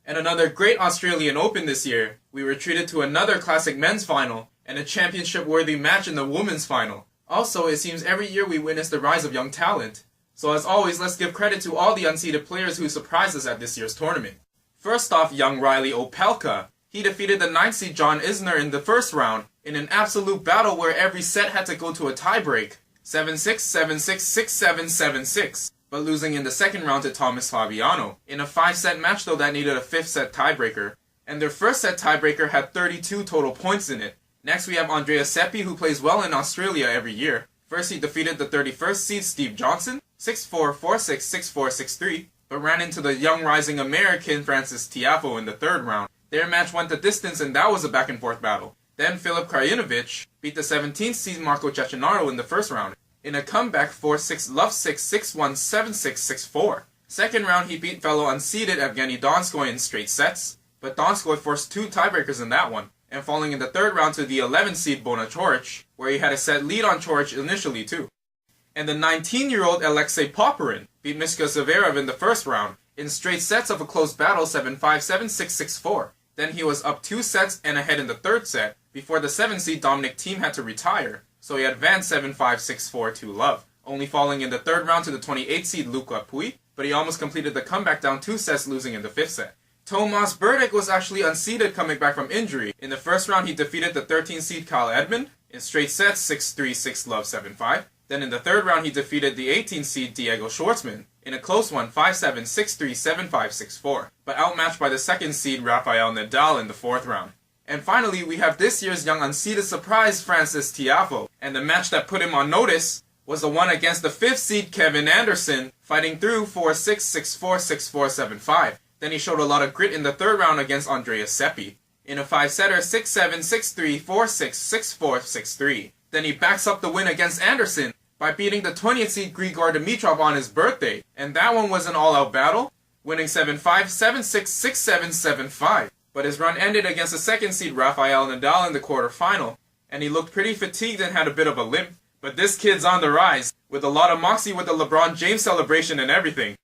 And another great Australian Open this year, we were treated to another classic men's final and a championship-worthy match in the women's final. Also, it seems every year we witness the rise of young talent. So as always, let's give credit to all the unseeded players who surprised us at this year's tournament. First off, young Riley Opelka. He defeated the 9th seed John Isner in the first round in an absolute battle where every set had to go to a tiebreak. 7-6, 7-6, 6-7, 7-6. But losing in the second round to Thomas Fabiano. In a 5-set match though that needed a 5th set tiebreaker. And their first set tiebreaker had 32 total points in it. Next we have Andrea Seppi, who plays well in Australia every year. First he defeated the 31st seed Steve Johnson, 6-4, 4-6, 6-4, 6-3, but ran into the young rising American Francis Tiafoe in the third round. Their match went the distance and that was a back and forth battle. Then Filip Krajinovic beat the 17th seed Marco Cecchinato in the first round. In a comeback 4-6, love 6, 6-1, 7-6, 6-4. Second round he beat fellow unseeded Evgeny Donskoy in straight sets, but Donskoy forced 2 tiebreakers in that one, and falling in the third round to the 11th seed Bona Coric, where he had a set lead on Coric initially too. And the 19-year-old Alexei Popyrin beat Miska Zverev in the first round, in straight sets of a close battle 7-5, 7-6, 6-4. Then he was up 2 sets and ahead in the third set, before the 7th seed Dominic Thiem had to retire, so he advanced 7-5, 6-4 to love, only falling in the third round to the 28th seed Luca Pouille, but he almost completed the comeback down 2 sets, losing in the 5th set. Tomas Berdych was actually unseeded coming back from injury. In the first round he defeated the 13th seed Kyle Edmund, in straight sets 6-3, 6-love, 7-5. Then in the third round he defeated the 18th seed Diego Schwartzman, in a close one 5-7, 6-3, 7-5, 6-4, but outmatched by the 2nd seed Rafael Nadal in the fourth round. And finally, we have this year's young unseeded surprise Francis Tiafoe, and the match that put him on notice was the one against the 5th seed Kevin Anderson, fighting through 4-6, 6-4, 6-4, 7-5. Then he showed a lot of grit in the third round against Andrea Seppi, in a 5-setter 6-7, 6-3, 4-6, 6-4, 6-3. Then he backs up the win against Anderson by beating the 20th seed Grigor Dimitrov on his birthday, and that one was an all-out battle, winning 7-5, 7-6, 6-7, 7-5. But his run ended against the 2nd seed Rafael Nadal in the quarterfinal, and he looked pretty fatigued and had a bit of a limp. But this kid's on the rise, with a lot of moxie with the LeBron James celebration and everything.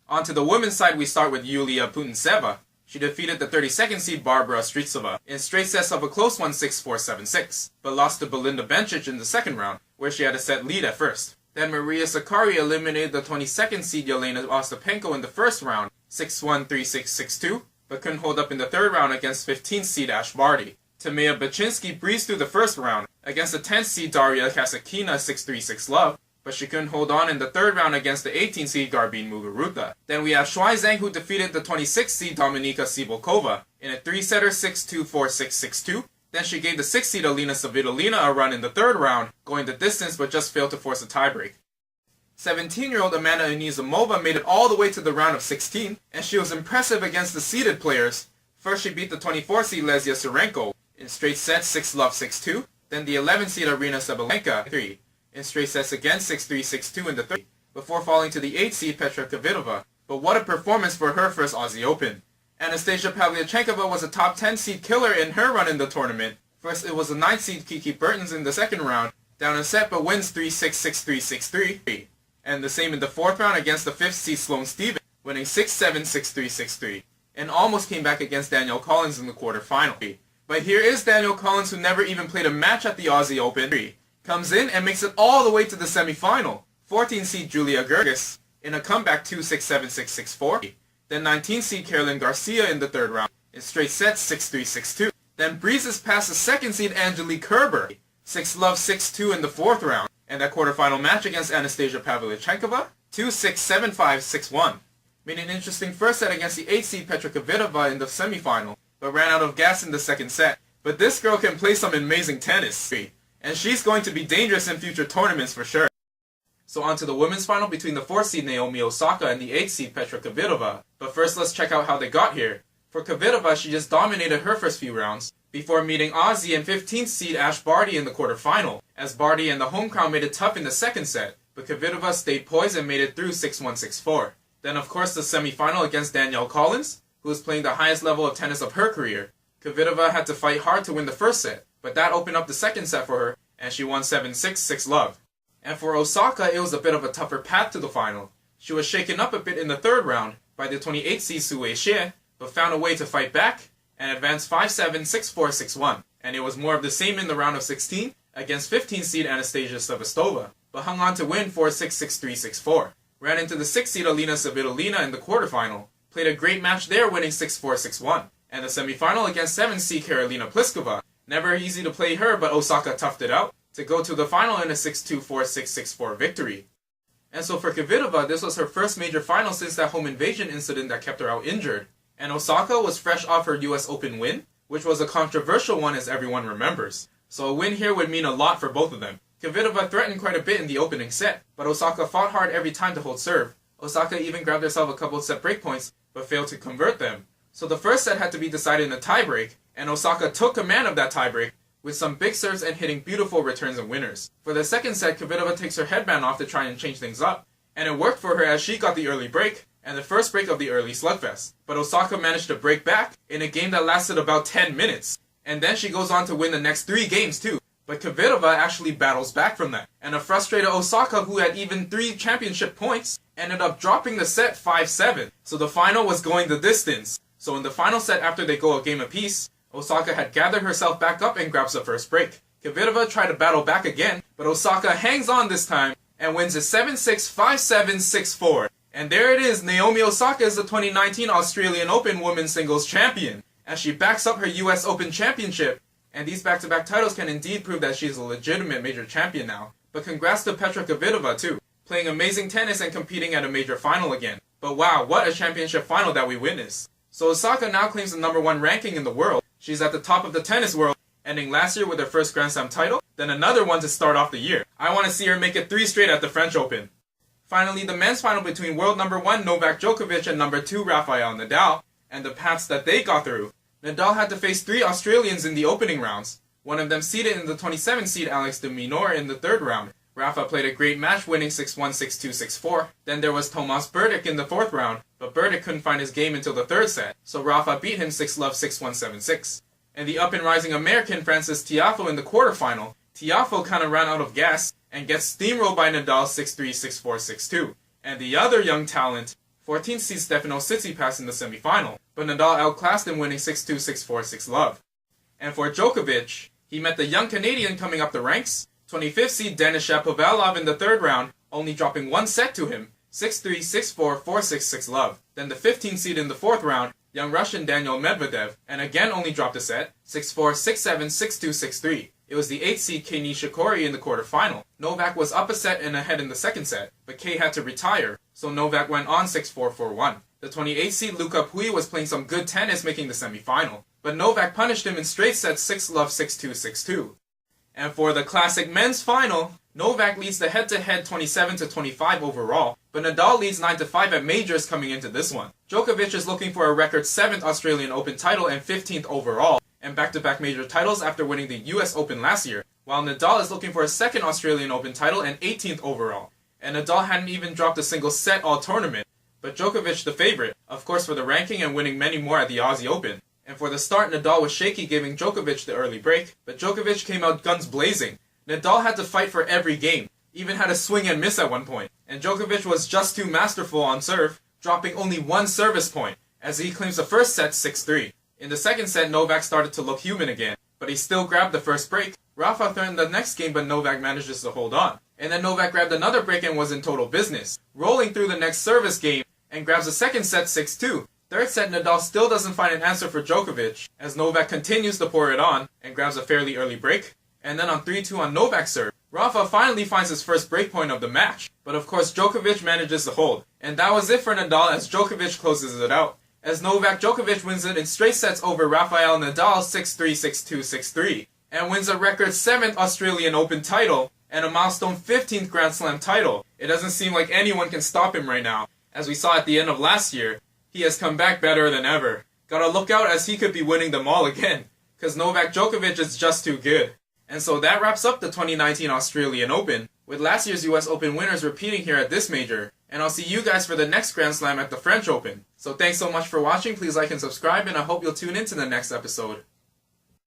On to the women's side, we start with Yulia Putintseva. She defeated the 32nd seed Barbara Strycova in straight sets of a close one 6-4, 7-6, but lost to Belinda Bencic in the second round, where she had a set lead at first. Then Maria Sakkari eliminated the 22nd seed Yelena Ostapenko in the first round 6-1, 3-6, 6-2, but couldn't hold up in the third round against 15th seed Ash Barty. Tamea Baczynski breezed through the first round against the 10th seed Daria Kasatkina 6-3, 6-love, but she couldn't hold on in the third round against the 18th seed Garbine Muguruza. Then we have Shuai Zhang, who defeated the 26th seed Dominika Cibulkova in a 3-setter 6-2, 4-6, 6-2. Then she gave the 6th seed Alina Svitolina a run in the third round, going the distance but just failed to force a tiebreak. 17-year-old Amanda Anisimova made it all the way to the round of 16, and she was impressive against the seeded players. First she beat the 24th seed Lesia Surenko in straight sets 6-love, 6-2. Then the 11th seed Arina Sabalenka 3 in straight sets again 6-3, 6-2 in the third, before falling to the 8th seed Petra Kvitova. But what a performance for her first Aussie Open. Anastasia Pavlyuchenkova was a top 10 seed killer in her run in the tournament. First it was the 9th seed Kiki Bertens in the second round, down a set but wins 3-6, 6-3, 6-3. And the same in the fourth round against the 5th seed Sloane Stephens, winning 6-7, 6-3, 6-3. And almost came back against Danielle Collins in the quarterfinal. But here is Danielle Collins, who never even played a match at the Aussie Open. Comes in and makes it all the way to the semifinal. 14th seed Julia Gerges in a comeback 2-6, 7-6, 6-4. Then 19th seed Caroline Garcia in the third round in straight sets 6-3, 6-2. Then breezes past the 2nd seed Angelique Kerber, 6-love, 6-2 in the fourth round. And that quarterfinal match against Anastasia Pavlyuchenkova, 2-6, 7-5, 6-1. Made an interesting first set against the 8th seed Petra Kvitova in the semifinal, but ran out of gas in the second set. But this girl can play some amazing tennis, and she's going to be dangerous in future tournaments for sure. So on to the women's final between the 4th seed Naomi Osaka and the 8th seed Petra Kvitova. But first let's check out how they got here. For Kvitova, she just dominated her first few rounds, before meeting Aussie and 15th seed Ash Barty in the quarterfinal, as Barty and the home crowd made it tough in the second set, but Kvitova stayed poised and made it through 6-1, 6-4. Then of course the semifinal against Danielle Collins, who was playing the highest level of tennis of her career. Kvitova had to fight hard to win the first set, but that opened up the second set for her, and she won 7-6, 6-love. And for Osaka, it was a bit of a tougher path to the final. She was shaken up a bit in the third round by the 28th seed Sue Xie, but found a way to fight back and advanced 5-7, 6-4, 6-1. And it was more of the same in the round of 16 against 15 seed Anastasia Sevastova, but hung on to win 4-6, 6-3, 6-4. Ran into the 6 seed Alina Svitolina in the quarterfinal, played a great match there winning 6-4, 6-1. And the semifinal against 7 seed Karolina Pliskova. Never easy to play her, but Osaka toughed it out to go to the final in a 6-2, 4-6, 6-4 victory. And so for Kvitova, this was her first major final since that home invasion incident that kept her out injured. And Osaka was fresh off her US Open win, which was a controversial one as everyone remembers. So a win here would mean a lot for both of them. Kvitova threatened quite a bit in the opening set, but Osaka fought hard every time to hold serve. Osaka even grabbed herself a couple of set break points, but failed to convert them. So the first set had to be decided in a tiebreak, and Osaka took command of that tiebreak with some big serves and hitting beautiful returns and winners. For the second set, Kvitova takes her headband off to try and change things up, and it worked for her as she got the early break, and the first break of the early slugfest. But Osaka managed to break back in a game that lasted about 10 minutes, and then she goes on to win the next 3 games too. But Kvitova actually battles back from that, and a frustrated Osaka who had even 3 championship points ended up dropping the set 5-7, so the final was going the distance. So in the final set after they go a game apiece, Osaka had gathered herself back up and grabs the first break. Kvitova tried to battle back again, but Osaka hangs on this time and wins it 7-6, 5-7, 6-4. And there it is, Naomi Osaka is the 2019 Australian Open Women's Singles Champion, as she backs up her US Open Championship, and these back-to-back titles can indeed prove that she's a legitimate major champion now. But congrats to Petra Kvitova too, playing amazing tennis and competing at a major final again. But wow, what a championship final that we witnessed. So Osaka now claims the #1 ranking in the world. She's at the top of the tennis world, ending last year with her first Grand Slam title, then another one to start off the year. I want to see her make it 3 straight at the French Open. Finally, the men's final between world #1 Novak Djokovic and #2 Rafael Nadal, and the paths that they got through. Nadal had to face 3 Australians in the opening rounds, one of them seeded in the 27 seed Alex de Minaur in the 3rd round. Rafa played a great match winning 6-1, 6-2, 6-4. Then there was Tomas Berdych in the 4th round, but Berdych couldn't find his game until the 3rd set, so Rafa beat him 6-love, 6-1, 7-6. And the up-and-rising American Frances Tiafoe in the quarterfinal, Tiafoe kind of ran out of gas and gets steamrolled by Nadal 6-3, 6-4, 6-2. And the other young talent, 14th seed Stefano Tsitsipas in the semifinal, but Nadal outclassed him winning 6-2, 6-4, 6-love. And for Djokovic, he met the young Canadian coming up the ranks, 25th seed Denis Shapovalov in the 3rd round, only dropping 1 set to him, 6-3, 6-4, 4-6, 6-love. Then the 15th seed in the 4th round, young Russian Daniel Medvedev, and again only dropped a set, 6-4, 6-7, 6-2, 6-3. It was the 8th seed Kei Nishikori in the quarterfinal. Novak was up a set and ahead in the 2nd set, but Kei had to retire, so Novak went on 6-4, 4-1. The 28th seed Luca Pouille was playing some good tennis making the semifinal, but Novak punished him in straight sets 6-love, 6-2, 6-2. And for the classic men's final, Novak leads the head-to-head 27-25 overall, but Nadal leads 9-5 at majors coming into this one. Djokovic is looking for a record 7th Australian Open title and 15th overall, and back-to-back major titles after winning the US Open last year, while Nadal is looking for a 2nd Australian Open title and 18th overall. And Nadal hadn't even dropped a single set all tournament, but Djokovic the favorite, of course for the ranking and winning many more at the Aussie Open. And for the start, Nadal was shaky, giving Djokovic the early break, but Djokovic came out guns blazing. Nadal had to fight for every game, even had a swing and miss at one point, and Djokovic was just too masterful on serve, dropping only 1 service point, as he claims the first set 6-3. In the 2nd set, Novak started to look human again, but he still grabbed the first break. Rafa threatened the next game, but Novak manages to hold on. And then Novak grabbed another break and was in total business, rolling through the next service game, and grabs the 2nd set 6-2. 3rd set, Nadal still doesn't find an answer for Djokovic, as Novak continues to pour it on, and grabs a fairly early break. And then on 3-2 on Novak's serve, Rafa finally finds his first breakpoint of the match. But of course Djokovic manages to hold. And that was it for Nadal as Djokovic closes it out, as Novak Djokovic wins it in straight sets over Rafael Nadal 6-3, 6-2, 6-3, and wins a record 7th Australian Open title, and a milestone 15th Grand Slam title. It doesn't seem like anyone can stop him right now. As we saw at the end of last year, he has come back better than ever. Gotta look out as he could be winning them all again, cause Novak Djokovic is just too good. And so that wraps up the 2019 Australian Open, with last year's US Open winners repeating here at this major, and I'll see you guys for the next Grand Slam at the French Open. So thanks so much for watching, please like and subscribe, and I hope you'll tune in to the next episode.